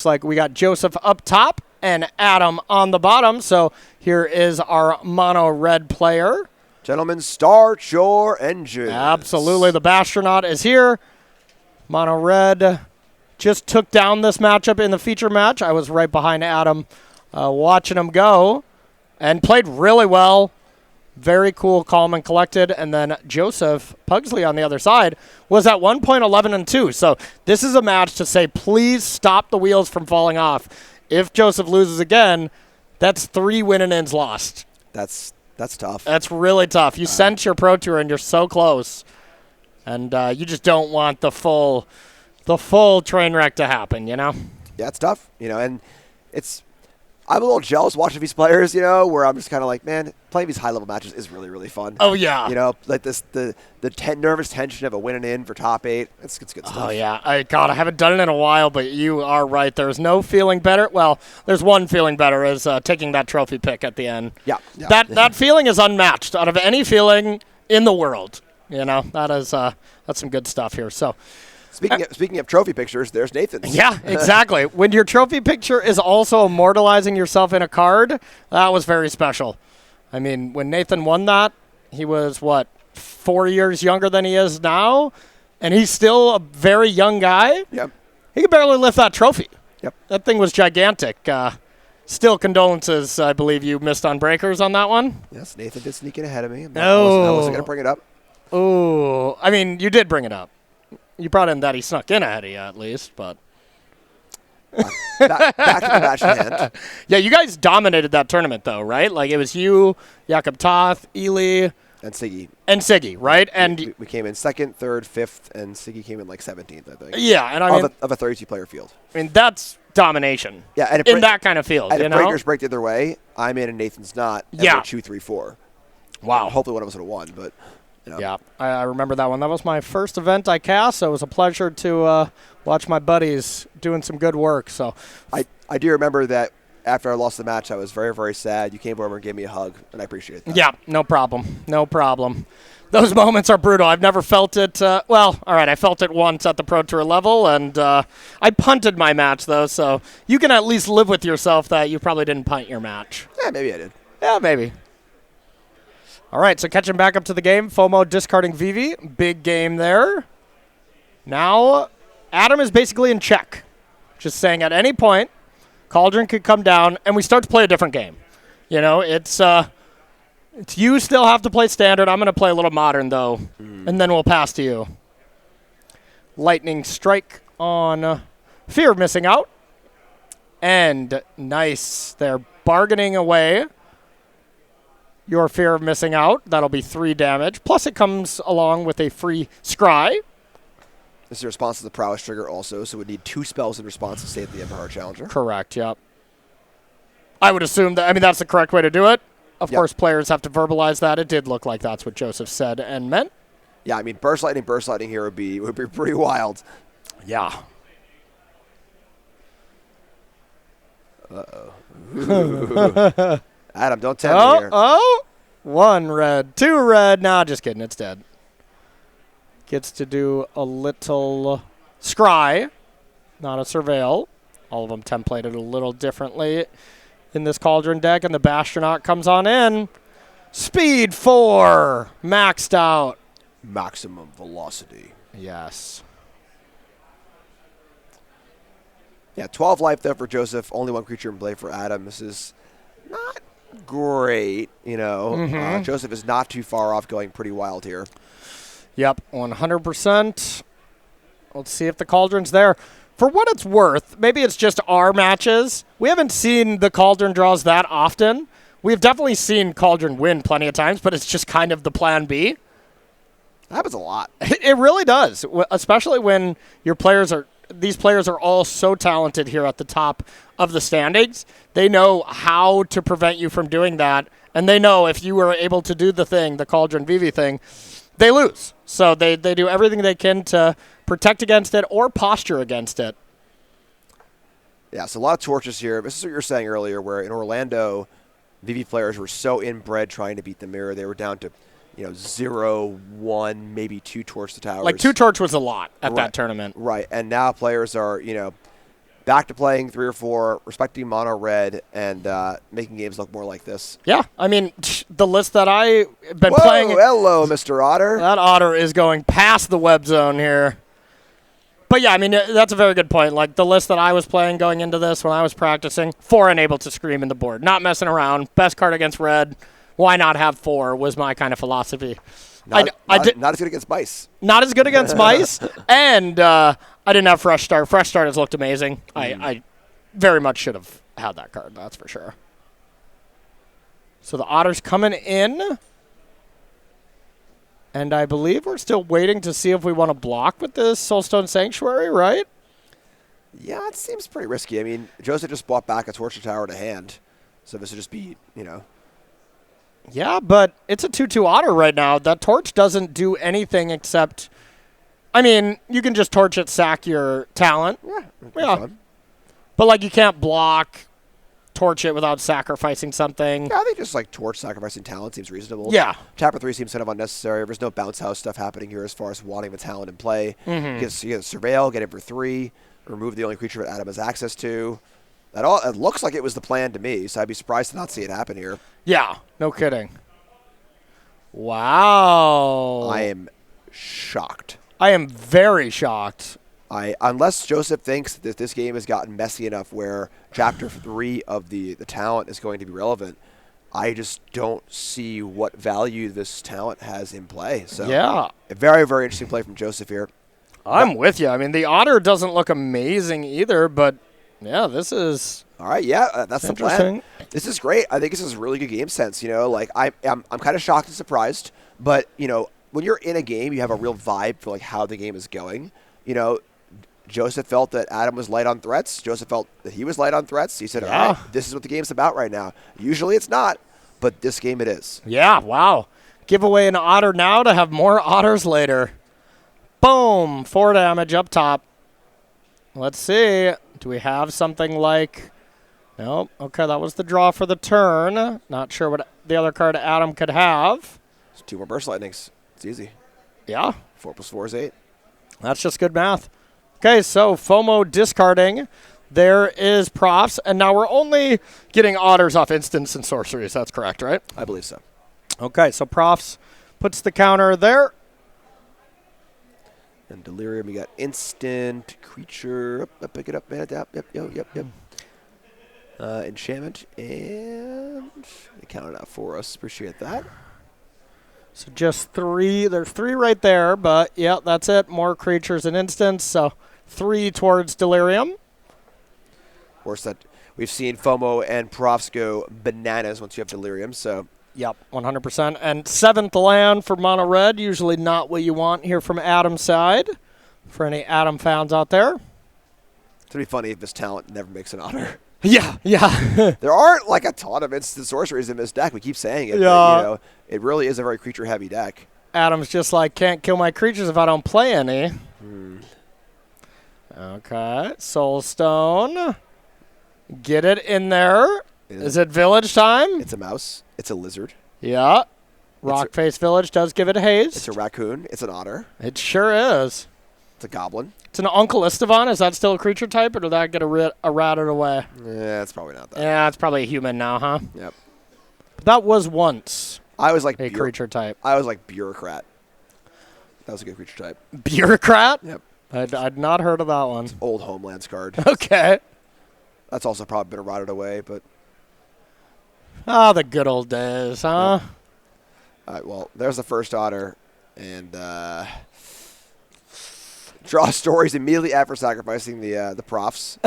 like we got Joseph up top and Adam on the bottom. So here is our mono red player. Gentlemen, start your engines. Absolutely. The Bastronaut is here. Mono red just took down this matchup in the feature match. I was right behind Adam watching him go and played really well. Very cool, calm, and collected. And then Joseph Pugsley on the other side was at 1 point 11-2. So this is a match to say, please stop the wheels from falling off. If Joseph loses again, that's 3 win-and-ins lost. That's tough. That's really tough. You sent your Pro Tour, and you're so close. And you just don't want the full train wreck to happen, you know? Yeah, it's tough, and I'm a little jealous watching these players, where I'm just kind of like, man, playing these high-level matches is really, really fun. Oh, yeah. Like the nervous tension of a win and in for top 8. It's good stuff. Oh, yeah. I haven't done it in a while, but you are right. There's no feeling better. Well, there's one feeling better is taking that trophy pick at the end. Yeah. That feeling is unmatched out of any feeling in the world. That's some good stuff here. So. Speaking of trophy pictures, there's Nathan's. Yeah, exactly. When your trophy picture is also immortalizing yourself in a card, that was very special. I mean, when Nathan won that, he was, 4 years younger than he is now? And he's still a very young guy? Yep. He could barely lift that trophy. Yep. That thing was gigantic. Still condolences, I believe you missed on breakers on that one? Yes, Nathan did sneak in ahead of me. I wasn't going to bring it up. Oh, I mean, you did bring it up. You brought in that he snuck in ahead of you at least, but. Back to the match at hand. Yeah, you guys dominated that tournament, though, right? Like, it was you, Jakob Toth, Ely. And Siggy. And Siggy, right? And we came in 2nd, 3rd, 5th, and Siggy came in 17th, I think. Yeah, and I mean. Of a 32-player field. I mean, that's domination. Yeah, and in that kind of field, and if breakers break the other way, I'm in and Nathan's not. And we're 2, 3, 4. Wow. Hopefully one of us would have won, but. Yeah, I remember that one. That was my first event I cast, so it was a pleasure to watch my buddies doing some good work. So I do remember that after I lost the match, I was very, very sad. You came over and gave me a hug, and I appreciate that. Yeah, no problem. No problem. Those moments are brutal. I've never felt it. All right, I felt it once at the Pro Tour level, and I punted my match, though, so you can at least live with yourself that you probably didn't punt your match. Yeah, maybe I did. Yeah, maybe. All right, so catching back up to the game, FOMO discarding Vivi. Big game there. Now, Adam is basically in check. Just saying at any point, Cauldron could come down, and we start to play a different game. It's you still have to play standard. I'm going to play a little modern, though, and then we'll pass to you. Lightning strike on Fear of missing out. And nice. They're bargaining away your Fear of missing out. That'll be 3 damage. Plus, it comes along with a free scry. This is a response to the prowess trigger also, so we need 2 spells in response to save the Emperor Challenger. Correct, yep. I would assume that, that's the correct way to do it. Of course, players have to verbalize that. It did look like that's what Joseph said and meant. Yeah, burst lightning here would be pretty wild. Yeah. Uh-oh. Adam, don't tell me here. 1 red, 2 red. Nah, just kidding. It's dead. Gets to do a little scry, not a surveil. All of them templated a little differently in this Cauldron deck, and the Bastronaut comes on in. Speed 4, maxed out. Maximum velocity. Yes. Yeah, 12 life there for Joseph. Only 1 creature in play for Adam. This is not great, Joseph is not too far off, going pretty wild here. Yep, 100%. Let's see if the Cauldron's there. For what it's worth, maybe it's just our matches. We haven't seen the Cauldron draws that often. We've definitely seen Cauldron win plenty of times, but it's just kind of the plan B. That happens a lot. It really does, especially when these players are all so talented here at the top of the standings. They know how to prevent you from doing that, and they know if you were able to do the Cauldron Vivi thing, they lose. So they do everything they can to protect against it or posture against it. Yeah, so a lot of torches here. This is what you were saying earlier, where in Orlando, Vivi players were so inbred trying to beat the mirror. They were down to 0, 1, maybe 2 torch to towers. Like 2 torch was a lot at that tournament. Right, and now players are, back to playing 3 or 4, respecting mono red, and making games look more like this. Yeah, I mean, the list that I've been Whoa, playing. hello, Mr. Otter. That otter is going past the web zone here. But yeah, I mean, that's a very good point. Like the list that I was playing going into this when I was practicing, 4 unable to scream in the board. Not messing around. Best card against red. Why not have 4 was my kind of philosophy. Not as good against mice. Not as good against mice. And I didn't have Fresh Start. Fresh Start has looked amazing. I very much should have had that card, that's for sure. So the otter's coming in. And I believe we're still waiting to see if we want to block with this Soulstone Sanctuary, right? Yeah, it seems pretty risky. I mean, Joseph just bought back a Torture Tower to hand. So this would just be, Yeah, but it's a 2-2 otter right now. That torch doesn't do anything except... I mean, you can just torch it, sack your talent. Yeah. Fun. But, like, you can't block, torch it without sacrificing something. Yeah, I think just, like, torch sacrificing talent seems reasonable. Yeah. Tapper 3 seems kind of unnecessary. There's no bounce house stuff happening here as far as wanting the talent in play. Mm-hmm. You get Surveil, get it for 3, remove the only creature that Adam has access to. It looks like it was the plan to me, so I'd be surprised to not see it happen here. Yeah, no kidding. Wow. I am shocked. I am very shocked. Unless Joseph thinks that this game has gotten messy enough where Chapter 3 of the talent is going to be relevant, I just don't see what value this talent has in play. So yeah. A very, very interesting play from Joseph here. I'm with you. I mean, the otter doesn't look amazing either, but yeah, this is... All right, yeah, that's the plan. This is great. I think this is really good game sense. Like I'm kind of shocked and surprised, but when you're in a game, you have a real vibe for like how the game is going. Joseph felt that Adam was light on threats. Joseph felt that he was light on threats. He said, all right, this is what the game's about right now. Usually it's not, but this game it is. Yeah, wow. Give away an otter now to have more otters later. Boom, 4 damage up top. Let's see. Do we have something like... Nope. Okay, that was the draw for the turn. Not sure what the other card Adam could have. It's 2 more Burst Lightnings. It's easy. Yeah. 4 + 4 is 8. That's just good math. Okay, so FOMO discarding. There is Profs, and now we're only getting otters off instants and sorceries. That's correct, right? I believe so. Okay, so Profs puts the counter there. And Delirium, we got instant creature. Pick it up, man. Yep. Enchantment, and they counted out for us. Appreciate that. So just 3. There's 3 right there, but yeah, that's it. More creatures and instants, so 3 towards Delirium. Of course, that we've seen FOMO and Profs go bananas once you have Delirium, so... Yep, 100%. And 7th land for mono red. Usually not what you want here from Adam's side. For any Adam fans out there. It's going to be funny if this talent never makes an otter. Yeah. There aren't like a ton of instant sorceries in this deck. We keep saying it, but it really is a very creature-heavy deck. Adam's just like, can't kill my creatures if I don't play any. Okay, Soulstone. Get it in there. Is it village time? It's a mouse. It's a lizard. Yeah. Rockface Village does give it a haze. It's a raccoon. It's an otter. It sure is. It's a goblin. It's an Uncle Estevan. Is that still a creature type, or did that get errated away? Yeah, it's probably not that. Yeah, it's probably a human now, huh? Yep. That was once I was like a creature type. I was like bureaucrat. That was a good creature type. Bureaucrat? Yep. I'd not heard of that one. Old Homelands card. Okay. That's also probably been rotted away, but... Ah, the good old days, huh? Yep. All right, well, there's the first otter, and draw stories immediately after sacrificing the Profs.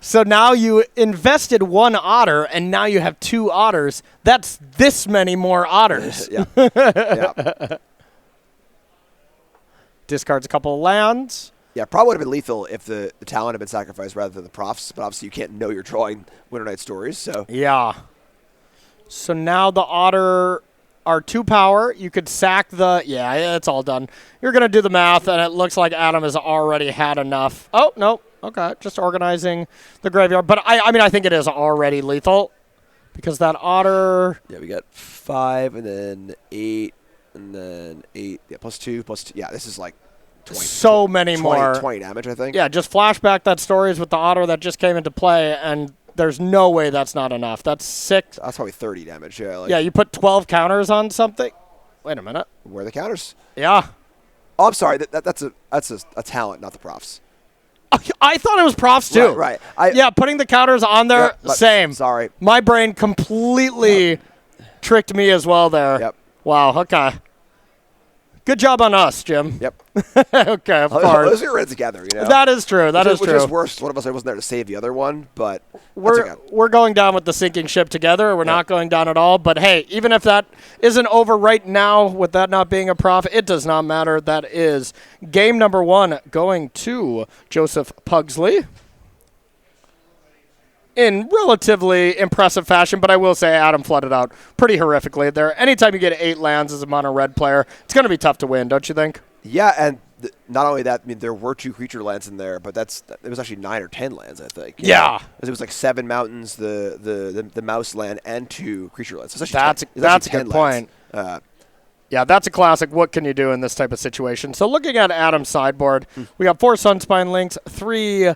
So now you invested 1 otter, and now you have 2 otters. That's this many more otters. Yeah. Discards a couple of lands. Yeah, probably would have been lethal if the talent had been sacrificed rather than the Profs, but obviously you can't know you're drawing Winter Night Stories, so... Yeah. So now the otter are 2 power. You could sack the... Yeah, it's all done. You're going to do the math, and it looks like Adam has already had enough. Oh, no. Okay, just organizing the graveyard. But, I mean, I think it is already lethal because that otter... Yeah, we got 5 and then 8 and then 8. Yeah, +2, +2. Yeah, this is like so many more. 20 damage, I think. Yeah, just flashback that stories with the auto that just came into play, and there's no way that's not enough. That's 6. That's probably 30 damage. Yeah. Yeah, you put 12 counters on something. Wait a minute. Where are the counters? Yeah. Oh, I'm sorry. That's a talent, not the profs. I thought it was profs too. Right. Yeah, putting the counters on there, same. Sorry. My brain completely tricked me as well there. Yep. Wow, okay. Good job on us, Jim. Yep. Okay, of course. Those are in together, you know. That is true. Which is worse. One of us wasn't there to save the other one, but we're going down with the sinking ship together. We're not going down at all. But hey, even if that isn't over right now, with that not being a prof, it does not matter. That is game number 1 going to Joseph Pugsley in relatively impressive fashion, but I will say Adam flooded out pretty horrifically there. Anytime you get 8 lands as a mono red player, it's going to be tough to win, don't you think? Yeah, and not only that, I mean, there were 2 creature lands in there, but it was actually 9 or 10 lands, I think. Yeah. It was like 7 mountains, the mouse land, and 2 creature lands. So that's a good point. Yeah, that's a classic. What can you do in this type of situation? So looking at Adam's sideboard, we got 4 Sunspine Links, 3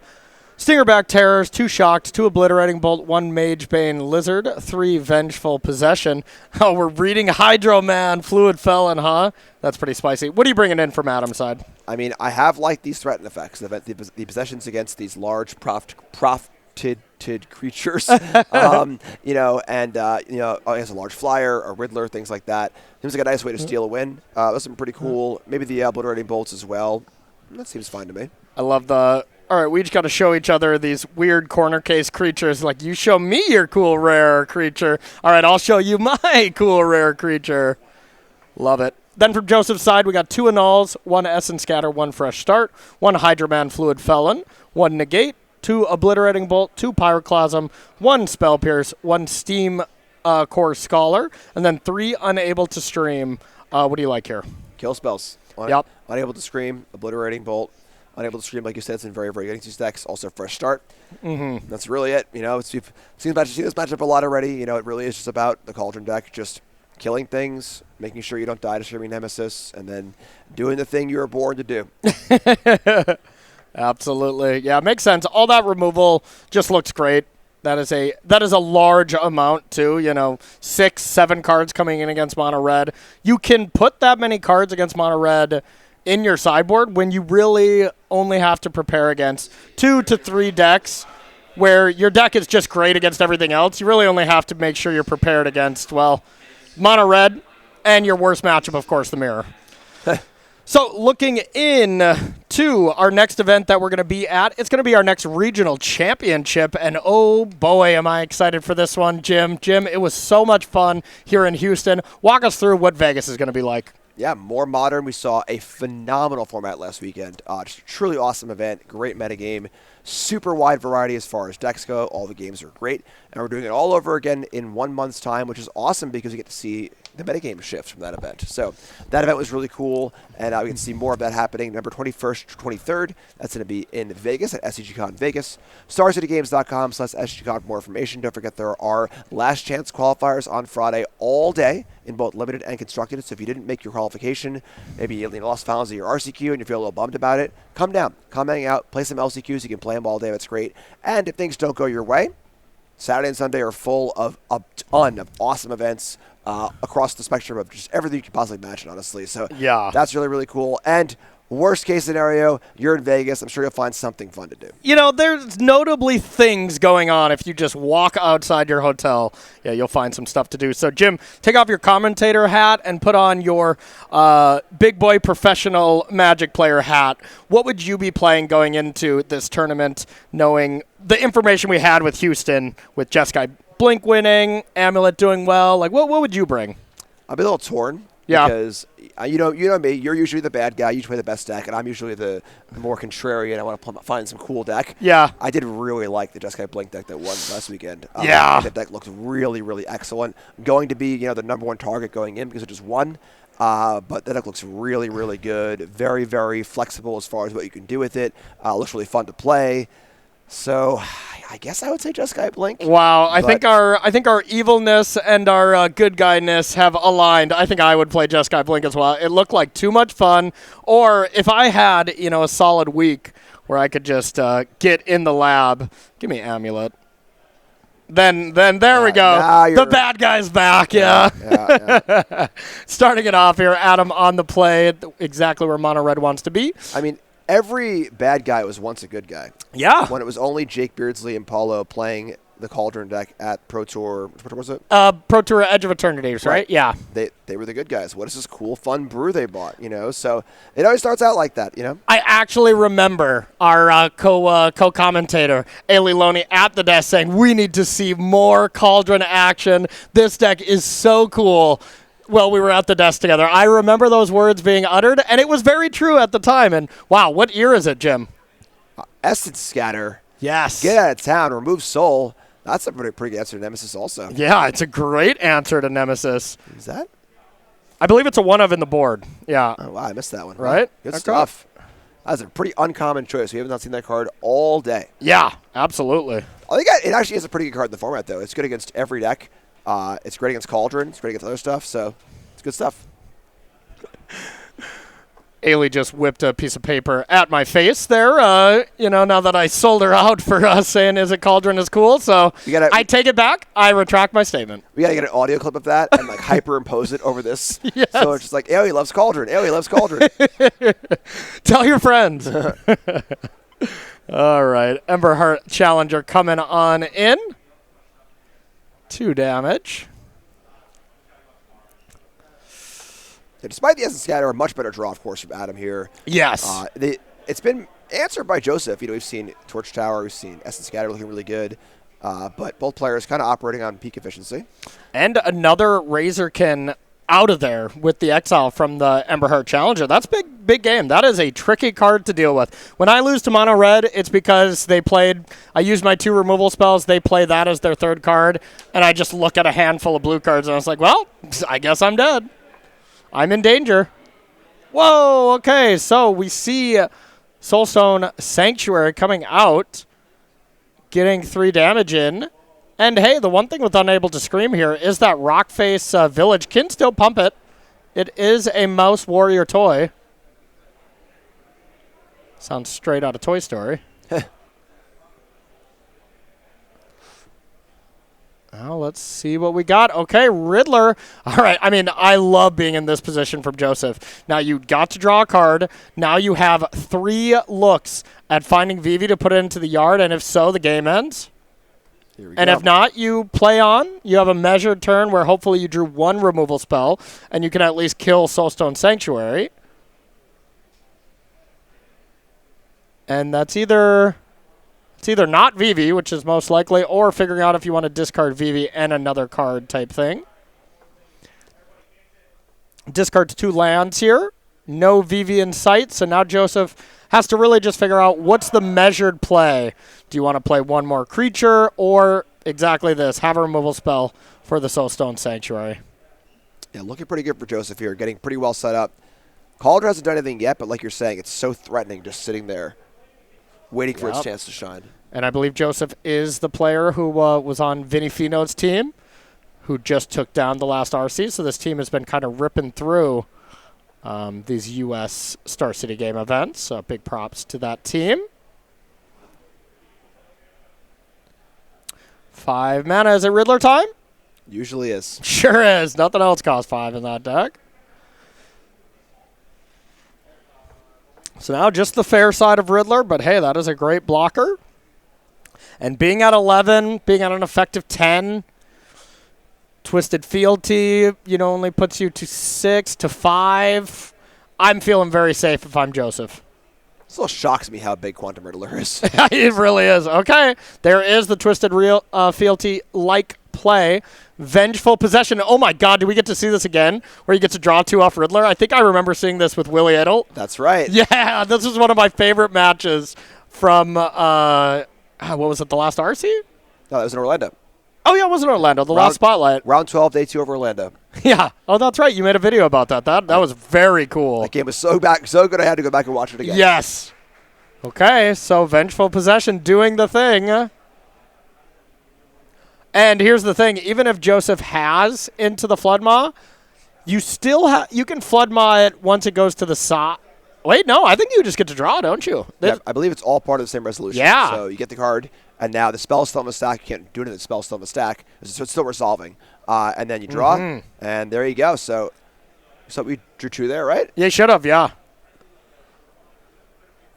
Stingerback Terrors, 2 Shocked, 2 Obliterating Bolt, 1 Magebane Lizard, 3 Vengeful Possession. Oh, we're reading Hydro Man, Fluid Felon, huh? That's pretty spicy. What are you bringing in from Adam's side? I mean, I have liked these threaten effects, the possessions against these large profited creatures, you know, and as a large flyer, a Riddler, things like that. Seems like a nice way to steal a win. That's something pretty cool. Maybe the Obliterating Bolts as well. That seems fine to me. I love all right, we each got to show each other these weird corner case creatures. Like, you show me your cool rare creature. All right, I'll show you my cool rare creature. Love it. Then from Joseph's side, we got 2 Annuls, 1 Essence Scatter, 1 Fresh Start, 1 Hydroman Fluid Felon, 1 Negate, 2 Obliterating Bolt, 2 Pyroclasm, 1 Spell Pierce, 1 Steam Core Scholar, and then 3 Unable to Stream. What do you like here? Kill spells. Yep. Unable to Scream, Obliterating Bolt. Unable to Scream, like you said, it's in very, very good against these decks. Also, Fresh Start. Mm-hmm. That's really it. You know, we've seen this matchup a lot already. You know, it really is just about the Cauldron deck, just killing things, making sure you don't die to Streaming Nemesis, and then doing the thing you were born to do. Absolutely. Yeah, makes sense. All that removal just looks great. That is a large amount, too. You know, 6, 7 cards coming in against mono red. You can put that many cards against mono red in your sideboard when you really only have to prepare against 2 to 3 decks where your deck is just great against everything else. You really only have to make sure you're prepared against, well, mono red and your worst matchup, of course, the mirror. So looking in to our next event that we're going to be at, it's going to be our next regional championship, and oh boy, am I excited for this one, Jim. Jim, it was so much fun here in Houston. Walk us through what Vegas is going to be like. Yeah, more modern. We saw a phenomenal format last weekend. Just a truly awesome event, great metagame, super wide variety as far as decks go. All the games are great, and we're doing it all over again in 1 month's time, which is awesome because you get to see the metagame shift from that event. So that event was really cool, and we can see more of that happening November 21st to 23rd. That's going to be in Vegas at SCGCon Vegas. StarCityGames.com/SCGCon for more information. Don't forget there are last chance qualifiers on Friday all day in both limited and constructed. So if you didn't make your qualification, maybe you lost finals of your RCQ and you feel a little bummed about it, come down, come hang out, play some LCQs. You can play them all day. That's great. And if things don't go your way, Saturday and Sunday are full of a ton of awesome events across the spectrum of just everything you can possibly imagine, honestly. So yeah, that's really, really cool. And worst case scenario, you're in Vegas. I'm sure you'll find something fun to do. You know, there's notably things going on if you just walk outside your hotel. Yeah, you'll find some stuff to do. So, Jim, take off your commentator hat and put on your big boy professional Magic player hat. What would you be playing going into this tournament, knowing the information we had with Houston, with Jeskai Blink winning, Amulet doing well? Like, what would you bring? I'd be a little torn. Yeah. Because, you know me, you're usually the bad guy. You play the best deck, and I'm usually the more contrarian. I want to find some cool deck. Yeah. I did really like the Jeskai Blink deck that won last weekend. Yeah. That deck looked really, really excellent. Going to be, the number 1 target going in because it just won. But that deck looks really, really good. Very, very flexible as far as what you can do with it. Looks really fun to play. So I guess I would say Jeskai Blink. Wow, I think our evilness and our good guyness have aligned. I think I would play Jeskai Blink as well. It looked like too much fun. Or if I had, a solid week where I could just get in the lab, give me Amulet. Then there we go. The bad guy's back, yeah. Starting it off here, Adam on the play, exactly where Mono Red wants to be. I mean, every bad guy was once a good guy. Yeah. When it was only Jake Beardsley and Paulo playing the Cauldron deck at Pro Tour. What was it? Pro Tour Edge of Eternities, right? Yeah. They were the good guys. What is this cool, fun brew they bought, So it always starts out like that, I actually remember our co-commentator, Ailey Loney, at the desk saying, we need to see more Cauldron action. This deck is so cool. Well, we were at the desk together. I remember those words being uttered, and it was very true at the time. And, wow, what year is it, Jim? Essence Scatter. Yes. Get out of town. Remove Soul. That's a pretty good answer to Nemesis also. Yeah, it's a great answer to Nemesis. Is that? I believe it's a one of in the board. Yeah. Oh, wow, I missed that one. Right? Good stuff. That's a pretty uncommon choice. We have not seen that card all day. Yeah, absolutely. I think it actually is a pretty good card in the format, though. It's good against every deck. It's great against Cauldron. It's great against other stuff, so it's good stuff. Ailey just whipped a piece of paper at my face there, now that I sold her out for saying is it Cauldron is cool. So I take it back. I retract my statement. We got to get an audio clip of that and hyperimpose it over this. Yes. So it's just like, Ailey loves Cauldron. Ailey loves Cauldron. Tell your friends. All right. Emberheart Challenger coming on in. 2 damage. Yeah, despite the Essence Scatter, a much better draw, of course, from Adam here. Yes. It's been answered by Joseph. We've seen Torch Tower, we've seen Essence Scatter looking really good, but both players kind of operating on peak efficiency. And another Razorkin out of there with the exile from the Emberheart Challenger. That's big game. That is a tricky card to deal with. When I lose to Mono Red, it's because I used my 2 removal spells, they play that as their 3rd card, and I just look at a handful of blue cards, and I was like, well, I guess I'm dead. I'm in danger. Whoa, okay, so we see Soulstone Sanctuary coming out, getting 3 damage in. And hey, the one thing with Unable to Scream here is that Rockface Village can still pump it. It is a Mouse Warrior toy. Sounds straight out of Toy Story. Now let's see what we got. Okay, Riddler. All right, I love being in this position from Joseph. Now you got to draw a card. Now you have 3 looks at finding Vivi to put it into the yard, and if so, the game ends. And if not, you play on. You have a measured turn where hopefully you drew 1 removal spell, and you can at least kill Soulstone Sanctuary. And that's either not Vivi, which is most likely, or figuring out if you want to discard Vivi and another card type thing. Discards 2 lands here. No Vivi in sight, so now Joseph has to really just figure out what's the measured play. Do you want to play 1 more creature, or exactly this, have a removal spell for the Soulstone Sanctuary? Yeah, looking pretty good for Joseph here, getting pretty well set up. Calder hasn't done anything yet, but like you're saying, it's so threatening just sitting there, waiting for its chance to shine. And I believe Joseph is the player who was on Vinny Fino's team, who just took down the last RC, so this team has been kind of ripping through these U.S. Star City game events. So big props to that team. 5 mana. Is it Riddler time? Usually is. Sure is. Nothing else costs 5 in that deck. So now just the fair side of Riddler, but hey, that is a great blocker. And being at 11, being at an effective 10, Twisted Fealty, only puts you to 6 to 5. I'm feeling very safe if I'm Joseph. It still shocks me how big Quantum Riddler is. It really is. Okay, there is the Twisted Fealty-like play. Vengeful Possession. Oh my God, do we get to see this again? Where you get to draw 2 off Riddler? I think I remember seeing this with Willie Idle. That's right. Yeah, this was one of my favorite matches from, what was it, the last RC? No, that was in Orlando. Oh, yeah, it was in Orlando, the last Spotlight. Round 12, day 2 over Orlando. Yeah. Oh, that's right. You made a video about that. That was very cool. That game was so good I had to go back and watch it again. Yes. Okay, so Vengeful Possession doing the thing. And here's the thing. Even if Joseph has into the Flood Maw, you still you can Flood Maw it once it goes to the side. Wait, no, I think you just get to draw, don't you? Yeah, I believe it's all part of the same resolution. Yeah. So you get the card, and now the spell's still in the stack. You can't do anything. The spell's still in the stack. So it's still resolving. And then you draw, and there you go. So we drew 2 there, right? You should have, yeah.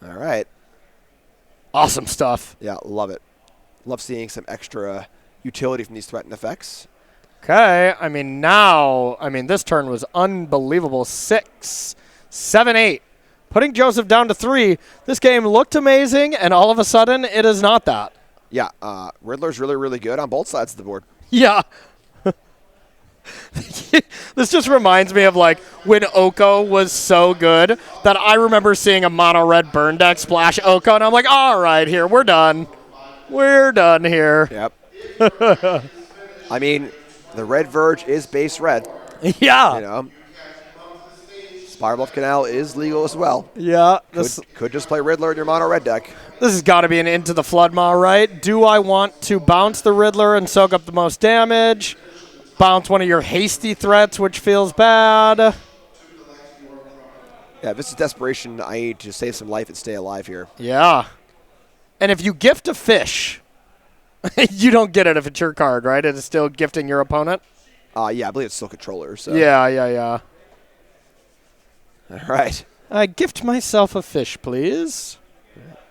All right. Awesome stuff. Yeah, love it. Love seeing some extra utility from these threatened effects. Okay, this turn was unbelievable. 6, 7, 8. Putting Joseph down to 3. This game looked amazing, and all of a sudden, it is not that. Yeah, Riddler's really, really good on both sides of the board. Yeah. This just reminds me of when Oko was so good that I remember seeing a mono red burn deck splash Oko, and I'm like, all right, here, we're done. We're done here. Yep. The red Verge is base red. Yeah. Spiral of Canal is legal as well. Yeah. Could just play Riddler in your mono red deck. This has got to be an Into the Flood Maw, right? Do I want to bounce the Riddler and soak up the most damage? Bounce one of your hasty threats, which feels bad. Yeah, this is desperation. I need to save some life and stay alive here. Yeah. And if you gift a fish, you don't get it if it's your card, right? It is still gifting your opponent? Yeah, I believe it's still controller. So. Yeah. All right. I gift myself a fish, please.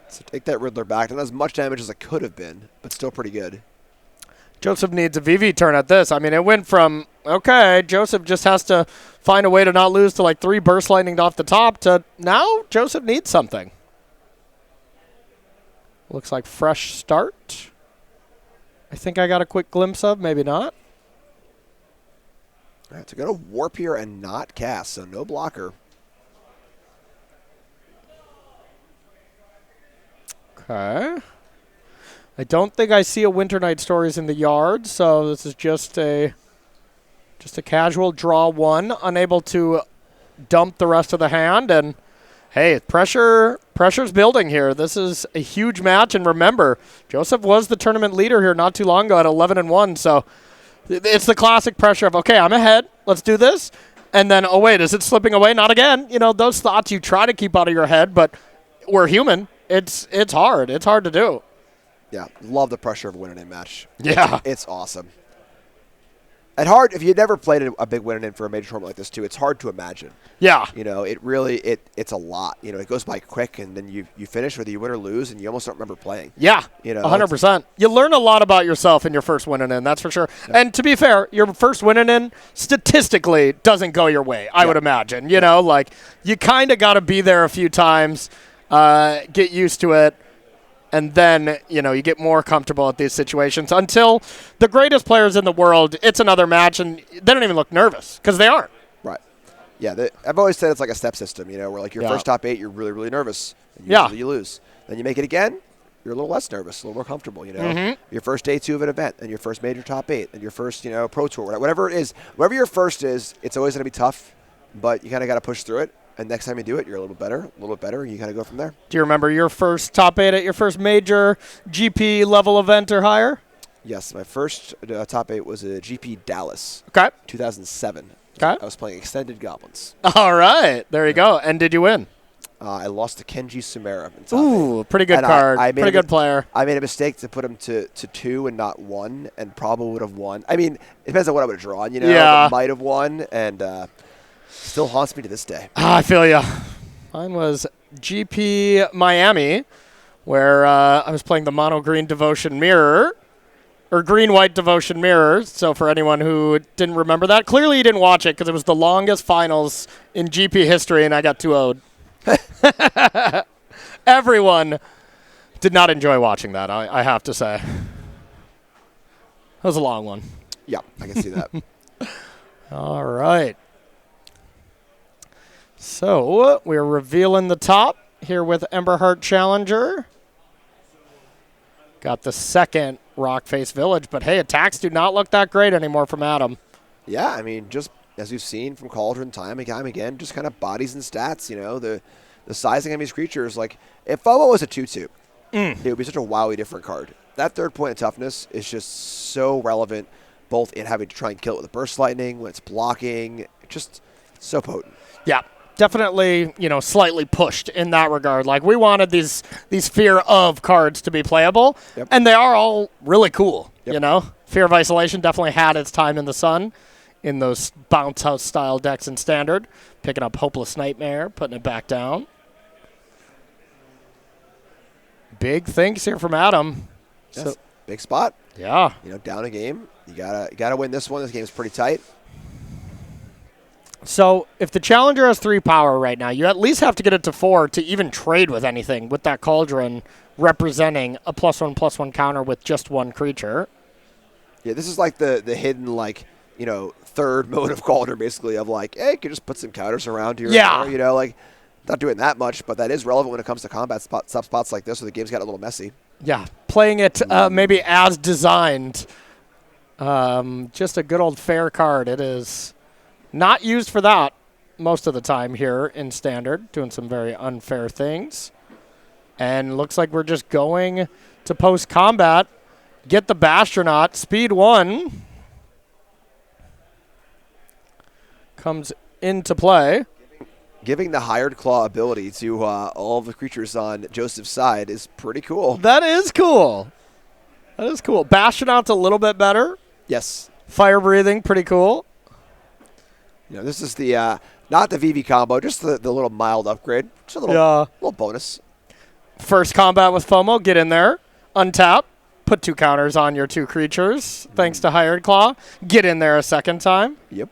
So take that Riddler back. Not as much damage as it could have been, but still pretty good. Joseph needs a VV turn at this. It went from, okay, Joseph just has to find a way to not lose to 3 burst lightning off the top to now Joseph needs something. Looks like fresh start. I think I got a quick glimpse of, maybe not. All right, so go to warp here and not cast, so no blocker. Okay. I don't think I see a Winter Night Stories in the yard, so this is just a casual draw 1, unable to dump the rest of the hand, and hey, pressure's building here. This is a huge match, and remember, Joseph was the tournament leader here not too long ago at 11-1, so it's the classic pressure of, okay, I'm ahead, let's do this, and then, oh wait, is it slipping away? Not again. Those thoughts you try to keep out of your head, but we're human. It's hard. It's hard to do. Yeah, love the pressure of a win-and-in match. Yeah. It's awesome. And hard, if you've never played a big win-and-in for a major tournament like this, too, it's hard to imagine. Yeah. It really, it's a lot. It goes by quick, and then you finish, whether you win or lose, and you almost don't remember playing. Yeah, 100%. You learn a lot about yourself in your first win-and-in, that's for sure. Yeah. And to be fair, your first win-and-in statistically doesn't go your way, I would imagine. You kind of got to be there a few times, get used to it. And then, you get more comfortable at these situations until the greatest players in the world, it's another match, and they don't even look nervous because they aren't. Right. Yeah, I've always said it's like a step system, where your first top 8, you're really, really nervous. And usually you lose. Then you make it again, you're a little less nervous, a little more comfortable, Your first day 2 of an event, and your first major top 8, and your first, Pro Tour, whatever it is. Whatever your first is, it's always going to be tough, but you kind of got to push through it. And next time you do it, you're a little bit better, and you kind of go from there. Do you remember your first top 8 at your first major GP level event or higher? Yes, my first top 8 was a GP Dallas. Okay. 2007. Okay. I was playing Extended Goblins. All right. There you go. And did you win? I lost to Kenji Sumera. Ooh, pretty good card. Pretty good player. I made a mistake to put him to 2 and not 1, and probably would have won. It depends on what I would have drawn, Yeah. But might have won, and still haunts me to this day. I feel ya. Mine was GP Miami, where I was playing the mono green Devotion Mirror, or green white Devotion Mirror. So for anyone who didn't remember that, clearly you didn't watch it because it was the longest finals in GP history, and I got 2-0'd. Everyone did not enjoy watching that, I have to say. That was a long one. Yeah, I can see that. All right. So we're revealing the top here with Emberheart Challenger. Got the second Rockface Village, but hey, attacks do not look that great anymore from Adam. Yeah, just as we've seen from Cauldron time and time again, just kind of bodies and stats. the sizing of these creatures, like, if FOMO was a 2-2, it would be such a wildly different card. That 3rd point of toughness is just so relevant, both in having to try and kill it with a burst lightning, when it's blocking, just so potent. Yeah, definitely, slightly pushed in that regard. Like, we wanted these fear of cards to be playable, and they are all really cool, Fear of Isolation definitely had its time in the sun in those bounce house style decks in Standard. Picking up Hopeless Nightmare, putting it back down. Big things here from Adam. Yes, So, big spot. Yeah. Down a game. You gotta win this one. This game's pretty tight. So if the challenger has 3 power right now, you at least have to get it to 4 to even trade with anything, with that cauldron representing a +1/+1 counter with just 1 creature. Yeah, this is like the hidden, like, 3rd mode of cauldron, basically, of like, hey, you can just put some counters around here. Yeah. And there, like, not doing that much, but that is relevant when it comes to combat spots like this, where the game's got a little messy. Yeah, playing it maybe as designed. Just a good old fair card. It is not used for that most of the time here in Standard, doing some very unfair things. And looks like we're just going to post-combat, get the Bastronaut. Speed 1 comes into play. Giving the Hired Claw ability to all of the creatures on Joseph's side is pretty cool. That is cool. That is cool. Bastronaut's a little bit better. Yes. Fire breathing, pretty cool. This is the not the VV combo, just the little mild upgrade. Just a little bonus. First combat with FOMO, get in there, untap, put 2 counters on your 2 creatures, thanks to Hired Claw. Get in there a second time. Yep.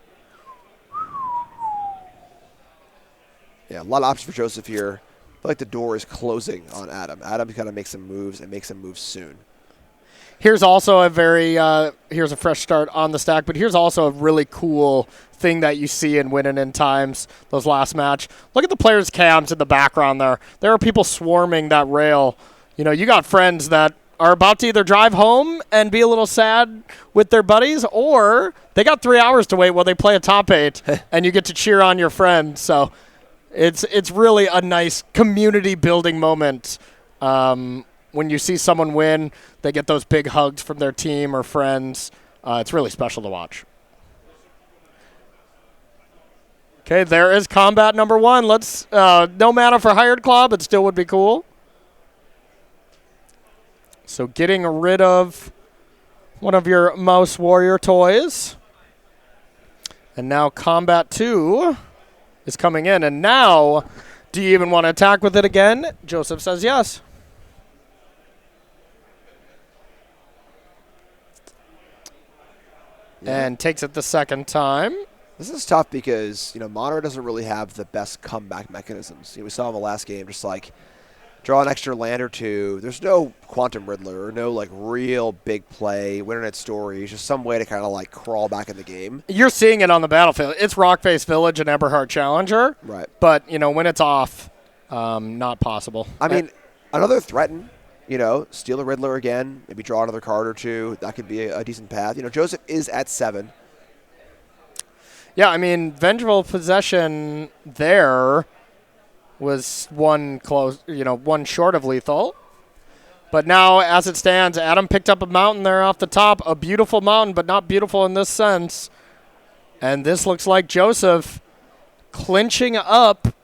Yeah, a lot of options for Joseph here. I feel like the door is closing on Adam. Adam's got to make some moves and make some moves soon. Here's also here's a fresh start on the stack, but here's also a really cool thing that you see in Winning in Times, those last match. Look at the players' cams in the background there. There are people swarming that rail. You got friends that are about to either drive home and be a little sad with their buddies, or they got 3 hours to wait while they play a top 8, and you get to cheer on your friend. So it's really a nice community-building moment. When you see someone win, they get those big hugs from their team or friends. It's really special to watch. Okay, there is combat number 1. Let's no mana for Hired Claw, but still would be cool. So getting rid of one of your Mouse Warrior toys. And now combat 2 is coming in. And now, do you even want to attack with it again? Joseph says yes. And takes it the second time. This is tough because, Monterey doesn't really have the best comeback mechanisms. We saw in the last game, just like draw an extra land or 2. There's no Quantum Riddler, or no like real big play, internet stories, just some way to kind of like crawl back in the game. You're seeing it on the battlefield. It's Rockface Village and Eberhard Challenger. Right. But, when it's off, not possible. I mean, another threaten. Steal the Riddler again, maybe draw another card or 2. That could be a decent path. Joseph is at 7. Yeah, I mean, Vengeful Possession there was one short of lethal. But now, as it stands, Adam picked up a mountain there off the top. A beautiful mountain, but not beautiful in this sense. And this looks like Joseph clinching up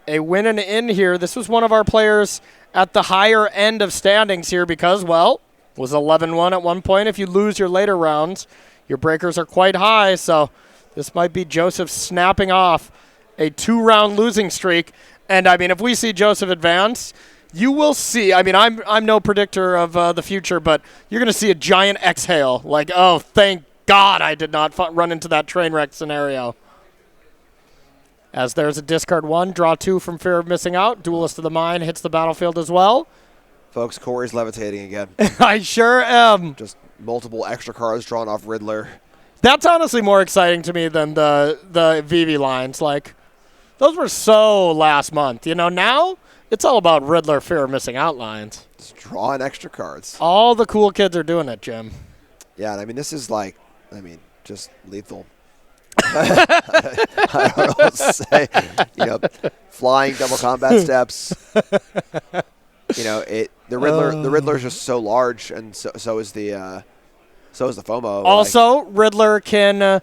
a win and in here. This was one of our players at the higher end of standings here because, was 11-1 at one point. If you lose your later rounds, your breakers are quite high. So this might be Joseph snapping off a 2-round losing streak. And, I mean, if we see Joseph advance, you will see. I mean, I'm no predictor of the future, but you're going to see a giant exhale. Like, oh, thank God I did not run into that train wreck scenario. As there's a discard 1, draw 2 from Fear of Missing Out. Duelist of the Mind hits the battlefield as well. Folks, Corey's levitating again. I sure am. Just multiple extra cards drawn off Riddler. That's honestly more exciting to me than the VV lines. Like, those were so last month. Now it's all about Riddler Fear of Missing Out lines. Just drawing extra cards. All the cool kids are doing it, Jim. Yeah, and I mean, this is like, just lethal. I don't know what to say. Flying double combat steps. The Riddler's just so large, and so is the FOMO. Also, Riddler can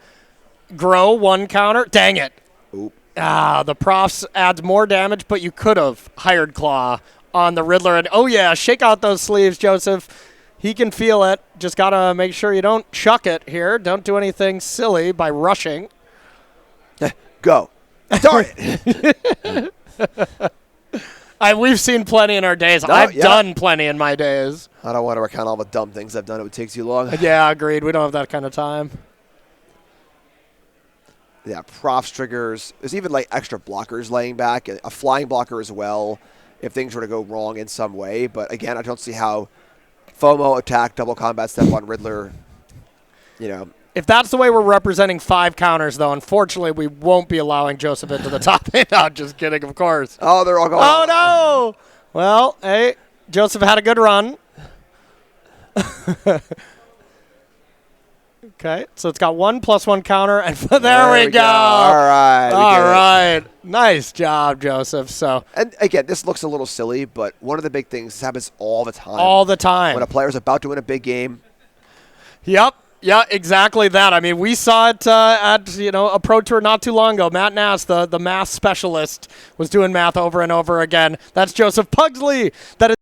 grow one counter. Dang it. Oop. The profs adds more damage, but you could have hired Claw on the Riddler. And shake out those sleeves, Joseph. He can feel it. Just got to make sure you don't chuck it here. Don't do anything silly by rushing. Go. Darn it. We've seen plenty in our days. I've done plenty in my days. I don't want to recount all the dumb things I've done. It would take too long. Yeah, agreed. We don't have that kind of time. Yeah, props triggers. There's even extra blockers laying back. A flying blocker as well if things were to go wrong in some way. But again, I don't see how FOMO, attack, double combat step on Riddler, If that's the way we're representing 5 counters, though, unfortunately, we won't be allowing Joseph into the top 8. No, just kidding, of course. Oh, they're all going. Oh, no. Well, hey, Joseph had a good run. Okay, so it's got 1+1 counter, and there we go. All right. All right. Nice job, Joseph. And again, this looks a little silly, but one of the big things, this happens all the time. All the time. When a player's about to win a big game. Yep. Yeah, exactly that. I mean, we saw it at a pro tour not too long ago. Matt Nass, the math specialist, was doing math over and over again. That's Joseph Puglisi. That is